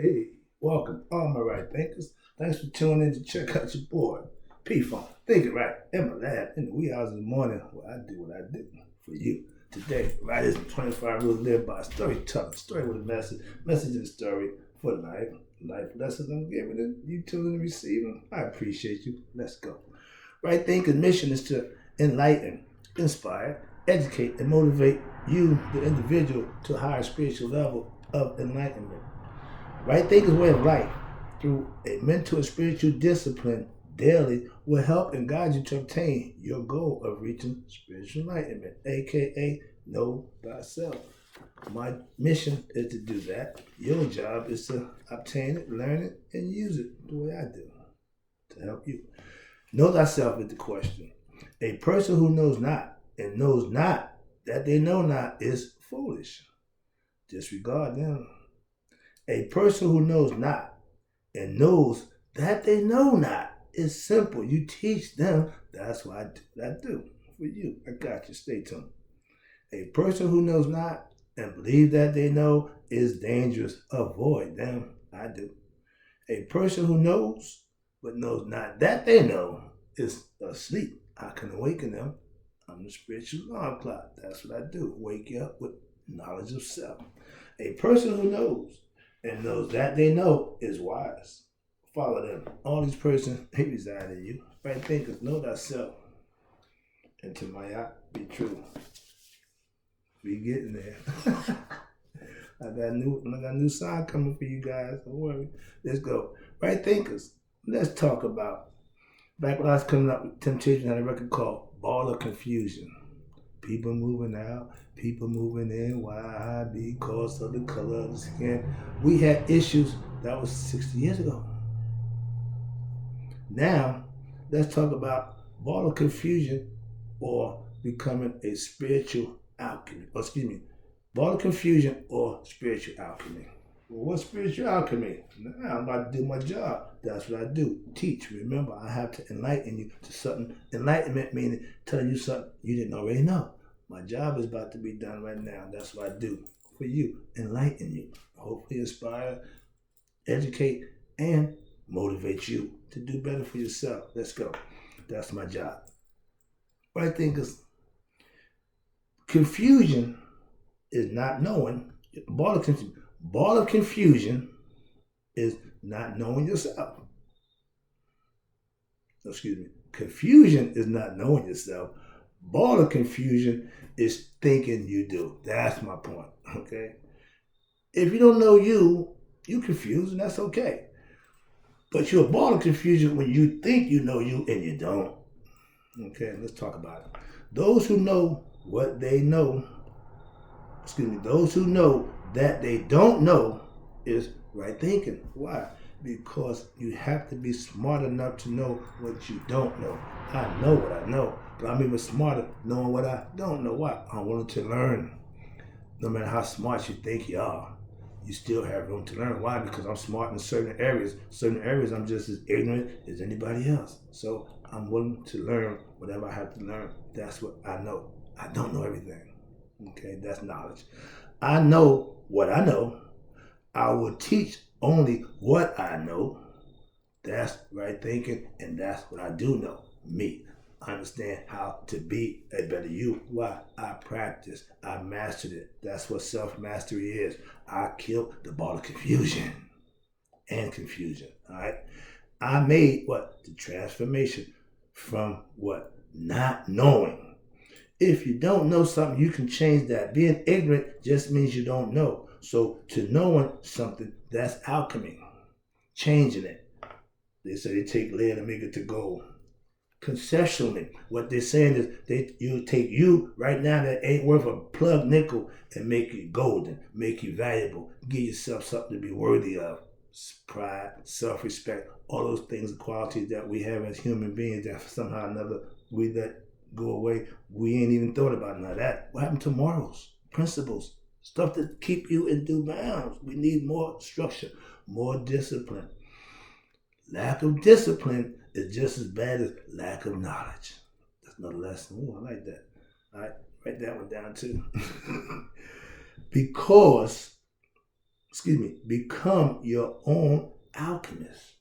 Hey, welcome, all my right thinkers. Thanks for tuning in to check out your boy, P-Funk. Think it right, in my lab, in the wee hours of the morning, where I do what I do for you. Today, writers 25 rules live by storytelling, story with a message and story for life lessons I'm giving it, you tuning and receiving. I appreciate you. Let's go. Right thinker's mission is to enlighten, inspire, educate, and motivate you, the individual, to a higher spiritual level of enlightenment. Right thinker's way of life, through a mental and spiritual discipline daily, will help and guide you to obtain your goal of reaching spiritual enlightenment, aka know thyself. My mission is to do that. Your job is to obtain it, learn it, and use it the way I do to help you. Know thyself is the question. A person who knows not and knows not that they know not is foolish. Disregard them. A person who knows not and knows that they know not is simple. You teach them. That's what I do for you. I got you. Stay tuned. A person who knows not and believes that they know is dangerous. Avoid them. I do. A person who knows but knows not that they know is asleep. I can awaken them. I'm the spiritual alarm clock. That's what I do. Wake you up with knowledge of self. A person who knows and knows that they know is wise. Follow them. All these persons, they reside in you. Right thinkers, know thyself. And to my eye, be true. We getting there. I got a new song coming for you guys. Don't worry. Let's go. Right thinkers, let's talk about. Back when I was coming up with Temptation, I had a record called Ball of Confusion. People moving out, people moving in. Why? Because of the color of the skin. We had issues that was 60 years ago. Now, let's talk about Ball of Confusion or becoming a spiritual alchemy. Ball of Confusion or spiritual alchemy. Well, what's spiritual alchemy? Now I'm about to do my job. That's what I do. Teach. Remember, I have to enlighten you to something. Enlightenment meaning telling you something you didn't already know. My job is about to be done right now. That's what I do for you. Enlighten you. Hopefully inspire, educate, and motivate you to do better for yourself. Let's go. That's my job. Right thinkers, confusion is not knowing. Ball of confusion is not knowing yourself. Excuse me. Confusion is not knowing yourself. Ball of confusion is thinking you do. That's my point. Okay. If you don't know you confused, and that's okay. But you're a ball of confusion when you think you know you and you don't. Okay, let's talk about it. Those who know what they know, those who know that they don't know is right thinking. Why? Because you have to be smart enough to know what you don't know. I know what I know, but I'm even smarter knowing what I don't know. Why? I'm willing to learn. No matter how smart you think you are, you still have room to learn. Why? Because I'm smart in certain areas. Certain areas I'm just as ignorant as anybody else. So I'm willing to learn whatever I have to learn. That's what I know. I don't know everything. Okay, that's knowledge. I know what I know. I will teach only what I know. That's right thinking, and that's what I do know. Me. I understand how to be a better you. Why? I practice. I mastered it. That's what self-mastery is. I killed the ball of confusion and confusion. All right. I made what? The transformation from what? Not knowing. If you don't know something, you can change that. Being ignorant just means you don't know. So to knowing something, that's alchemy. Changing it. They say they take lead and make it to gold. Conceptually, what they're saying is you take you right now that ain't worth a plug nickel and make it golden, make you valuable, give yourself something to be worthy of. Pride, self-respect, all those things, qualities that we have as human beings that somehow or another we let go away. We ain't even thought about none of that. What happened to morals, principles, stuff that keep you in due bounds? We need more structure, more discipline. Lack of discipline is just as bad as lack of knowledge. That's another lesson. Ooh, I like that. All right, write that one down too. Because become your own alchemist.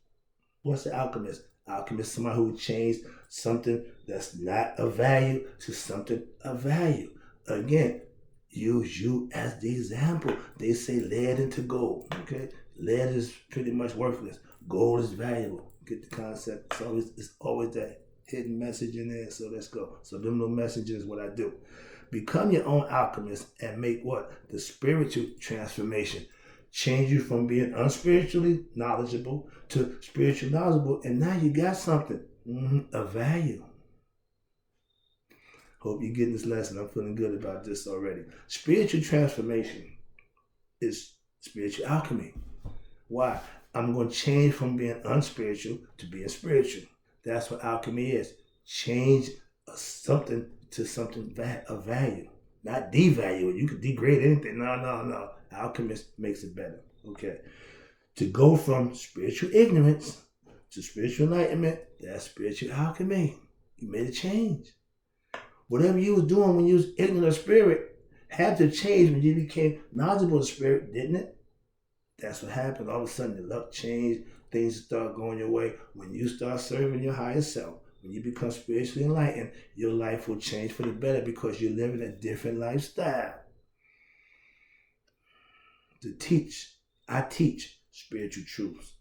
What's the alchemist? Alchemist is somebody who changed something that's not of value to something of value. Again, use you as the example. They say lead into gold. Okay, lead is pretty much worthless. Gold is valuable. Get the concept? It's always that hidden message in there. So let's go. So them little messages is what I do. Become your own alchemist and make what? The spiritual transformation. Change you from being unspiritually knowledgeable to spiritually knowledgeable, and now you got something of value. Hope you're getting this lesson. I'm feeling good about this already. Spiritual transformation is spiritual alchemy. Why? I'm going to change from being unspiritual to being spiritual. That's what alchemy is. Change something to something of value. Not devalue it. You can degrade anything. No. Alchemist makes it better. Okay. To go from spiritual ignorance to spiritual enlightenment, that's spiritual alchemy. You made a change. Whatever you was doing when you was ignorant of spirit had to change when you became knowledgeable of spirit, didn't it? That's what happened. All of a sudden, your luck changed. Things start going your way. When you start serving your higher self, when you become spiritually enlightened, your life will change for the better because you're living a different lifestyle. I teach spiritual truths.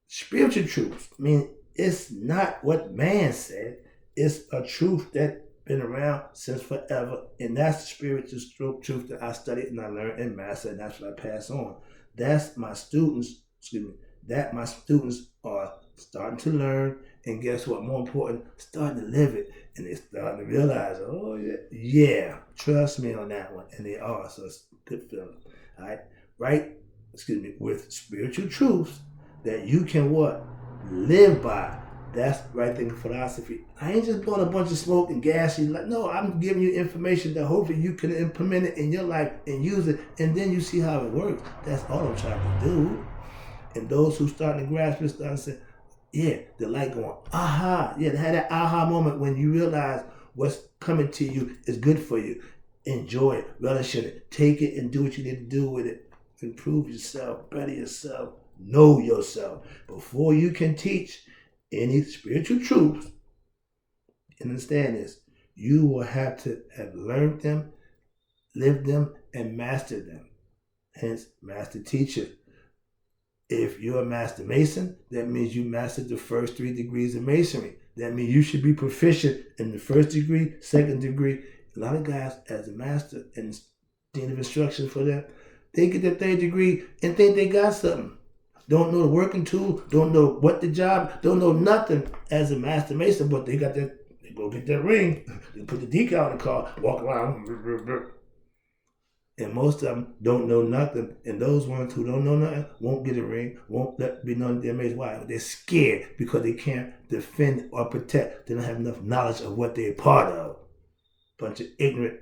Spiritual truths, I mean, it's not what man said. It's a truth that's been around since forever. And that's the spiritual truth that I studied and I learned and mastered, and that's what I pass on. That's my students, that my students are starting to learn, and guess what? More important, starting to live it. And they're starting to realize, oh yeah, trust me on that one. And they are, so it's a good feeling. All right, with spiritual truths that you can what? Live by. That's right thinking philosophy. I ain't just blowing a bunch of smoke and gas. No, I'm giving you information that hopefully you can implement it in your life and use it, and then you see how it works. That's all I'm trying to do. And those who start to grasp it, start to say, yeah, the light going, aha. Yeah, they had that aha moment when you realize what's coming to you is good for you. Enjoy it, relish in it, take it and do what you need to do with it. Improve yourself, better yourself, know yourself. Before you can teach any spiritual truths, and understand this, you will have to have learned them, lived them, and mastered them. Hence, master teacher. If you're a master mason, that means you mastered the first 3 degrees of masonry. That means you should be proficient in the first degree, second degree. A lot of guys, as a master and dean of instruction for them, they get their 3rd degree and think they got something. Don't know the working tool, don't know what the job, don't know nothing as a master mason, but they got that, they go get that ring, they put the decal in the car, walk around, and most of them don't know nothing. And those ones who don't know nothing won't get a ring, won't let be known their mates. Why? They're scared because they can't defend or protect. They don't have enough knowledge of what they're part of. Bunch of ignorant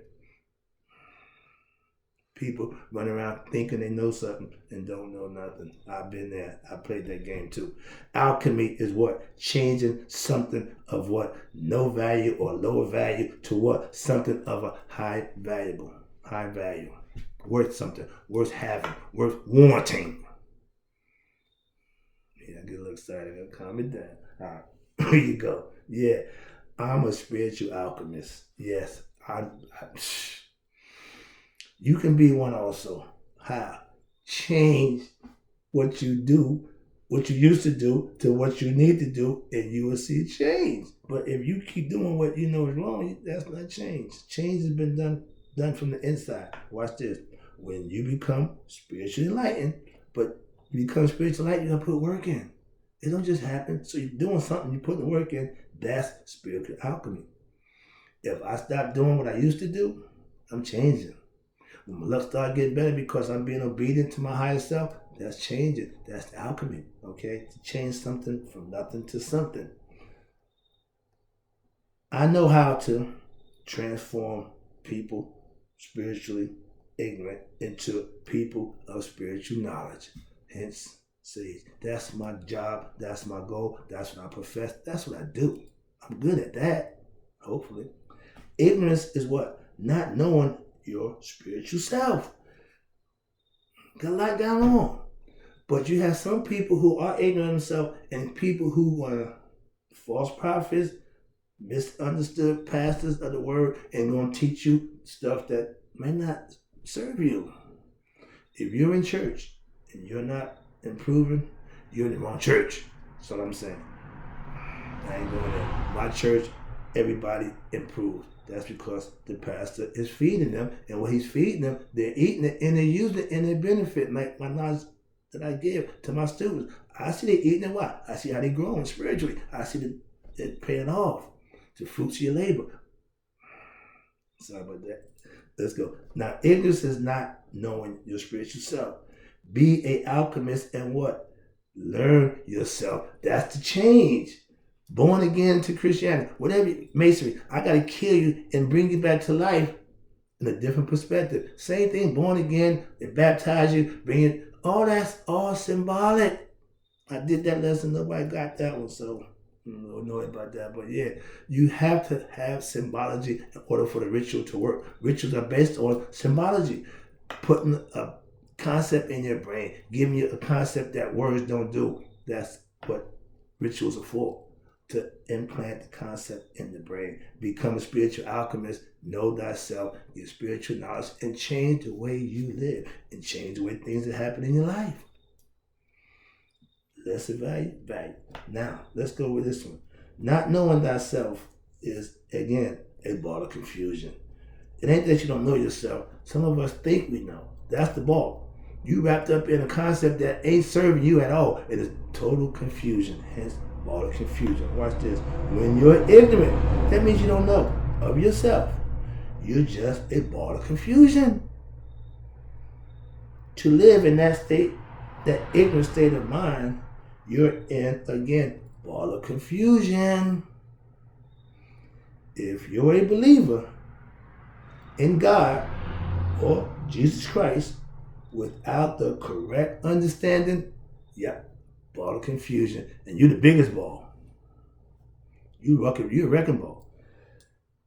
people run around thinking they know something and don't know nothing. I've been there. I played that game too. Alchemy is what? Changing something of what? No value or lower value to what? Something of a high value. Worth something, worth having, worth wanting. Yeah, I get a little excited. I'll calm it down. All right, here you go. Yeah, I'm a spiritual alchemist. Yes, you can be one also. How? Change what you do, what you used to do, to what you need to do, and you will see change. But if you keep doing what you know is wrong, that's not change. Change has been done from the inside. Watch this. When you become spiritually enlightened, but you become spiritually enlightened, you gotta put work in. It don't just happen. So you're doing something, you put the work in, that's spiritual alchemy. If I stop doing what I used to do, I'm changing. When my luck start getting better because I'm being obedient to my higher self, that's changing. That's the alchemy, okay? To change something from nothing to something. I know how to transform people spiritually ignorant into people of spiritual knowledge. Hence, sage. That's my job. That's my goal. That's what I profess. That's what I do. I'm good at that, hopefully. Ignorance is what? Not knowing your spiritual self. Got a lot going on. But you have some people who are ignorant of themselves and people who are false prophets, misunderstood pastors of the word, and going to teach you stuff that may not serve you. If you're in church and you're not improving, you're in the wrong church. That's what I'm saying. I ain't going there. My church, everybody improves. That's because the pastor is feeding them, and what he's feeding them, they're eating it and they're using it in their benefit. Like my knowledge that I give to my students, I see they eating it. Why? I see how they growing spiritually. I see it paying off. The fruits of your labor. Sorry about that. Let's go. Now, ignorance is not knowing your spiritual self. Be an alchemist and what? Learn yourself. That's the change. Born again to Christianity, whatever masonry, I got to kill you and bring you back to life in a different perspective. Same thing, born again, they baptize you, bring it. All that's all symbolic. I did that lesson, nobody got that one, so I'm a little annoyed about that. But yeah, you have to have symbology in order for the ritual to work. Rituals are based on symbology, putting a concept in your brain, giving you a concept that words don't do. That's what rituals are for. To implant the concept in the brain. Become a spiritual alchemist, know thyself, get spiritual knowledge, and change the way you live, and change the way things that happen in your life. Lesser value. Now, let's go with this one. Not knowing thyself is, again, a ball of confusion. It ain't that you don't know yourself. Some of us think we know. That's the ball. You wrapped up in a concept that ain't serving you at all. It is total confusion. Hence, ball of confusion. Watch this. When you're ignorant, that means you don't know of yourself. You're just a ball of confusion. To live in that state, that ignorant state of mind, you're in, again, ball of confusion. If you're a believer in God or Jesus Christ without the correct understanding, ball of confusion, and you're the biggest ball. You're a wrecking ball.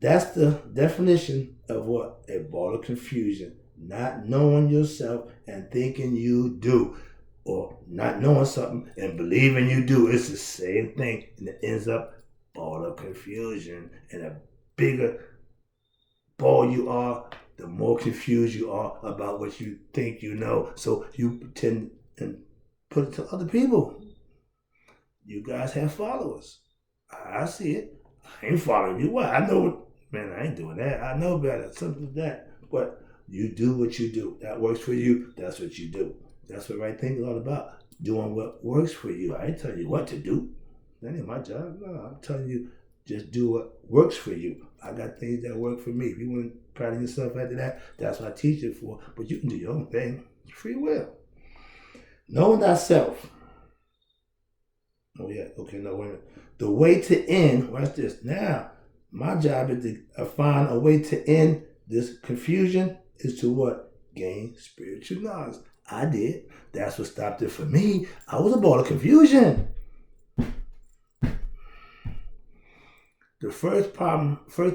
That's the definition of what? A ball of confusion. Not knowing yourself and thinking you do. Or not knowing something and believing you do. It's the same thing. And it ends up ball of confusion. And the bigger ball you are, the more confused you are about what you think you know. So you pretend and put it to other people. You guys have followers. I see it. I ain't following you. What? I know. Man, I ain't doing that. I know better. Something like that. But you do what you do. That works for you. That's what you do. That's what right thing is all about. Doing what works for you. I ain't telling you what to do. That ain't my job. No, I'm telling you, just do what works for you. I got things that work for me. If you want to pattern yourself after that, that's what I teach it for. But you can do your own thing. It's free will. Know thyself. Oh yeah, okay, no, wait a minute. The way to end, watch this. Now, my job is to find a way to end this confusion is to what? Gain spiritual knowledge. I did. That's what stopped it for me. I was a ball of confusion. The first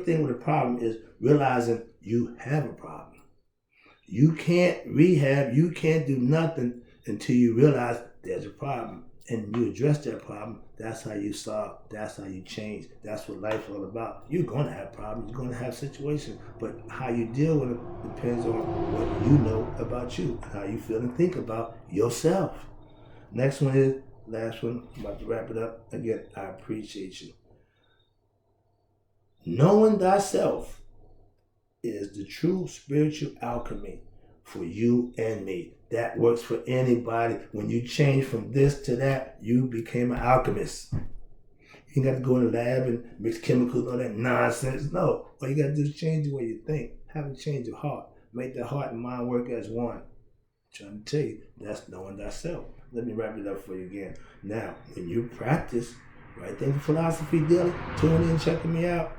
thing with a problem is realizing you have a problem. You can't rehab, you can't do nothing until you realize there's a problem. And you address that problem. That's how you solve. That's how you change. That's what life's all about. You're going to have problems. You're going to have situations. But how you deal with it depends on what you know about you and how you feel and think about yourself. Next one is, last one, I'm about to wrap it up. Again, I appreciate you. Knowing thyself is the true spiritual alchemy for you and me. That works for anybody. When you change from this to that, you became an alchemist. You ain't got to go in the lab and mix chemicals, all that nonsense. No. All you got to do is change the way you think. Have a change of heart. Make the heart and mind work as one. I'm trying to tell you, that's knowing thyself. Let me wrap it up for you again. Now, when you practice, right thing for philosophy daily, tune in, checking me out.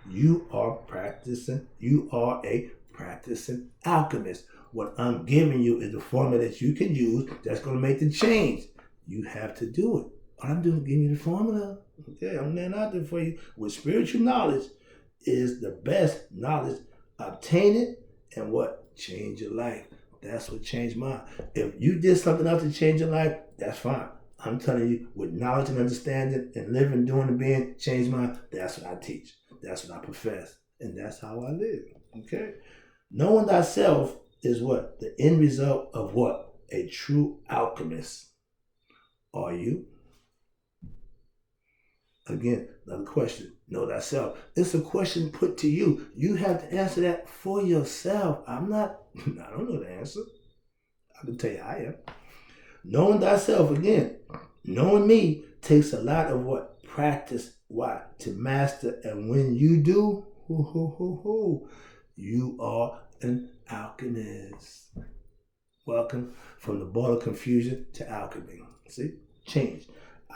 You are practicing. You are a practicing alchemist. What I'm giving you is the formula that you can use that's going to make the change. You have to do it. All I'm doing is giving you the formula. Okay, I'm laying out there for you. With spiritual knowledge is the best knowledge. Obtain it and what? Change your life. That's what changed mine. If you did something else to change your life, that's fine. I'm telling you, with knowledge and understanding and living, doing, and being, change mine. That's what I teach. That's what I profess. And that's how I live. Okay? Knowing thyself is what? The end result of what? A true alchemist. Are you? Again, another question. Know thyself. It's a question put to you. You have to answer that for yourself. I don't know the answer. I can tell you I am. Knowing thyself, again, knowing me takes a lot of what? Practice. Why? To master. And when you do, you are an alchemist. Welcome from the ball of confusion to alchemy. See? Change.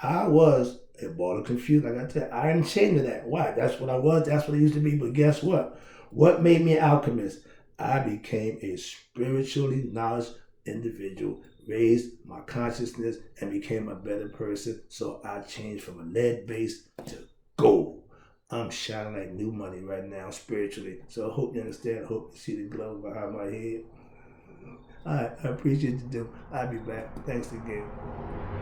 I was a ball of confusion. Like I tell you, I am ashamed of that. Why? That's what I was. That's what I used to be. But guess what? What made me an alchemist? I became a spiritually knowledgeable individual, raised my consciousness, and became a better person. So I changed from a lead base to gold. I'm shining like new money right now spiritually. So I hope you understand. I hope you see the glow behind my head. All right, I appreciate you, dude. I'll be back. Thanks again.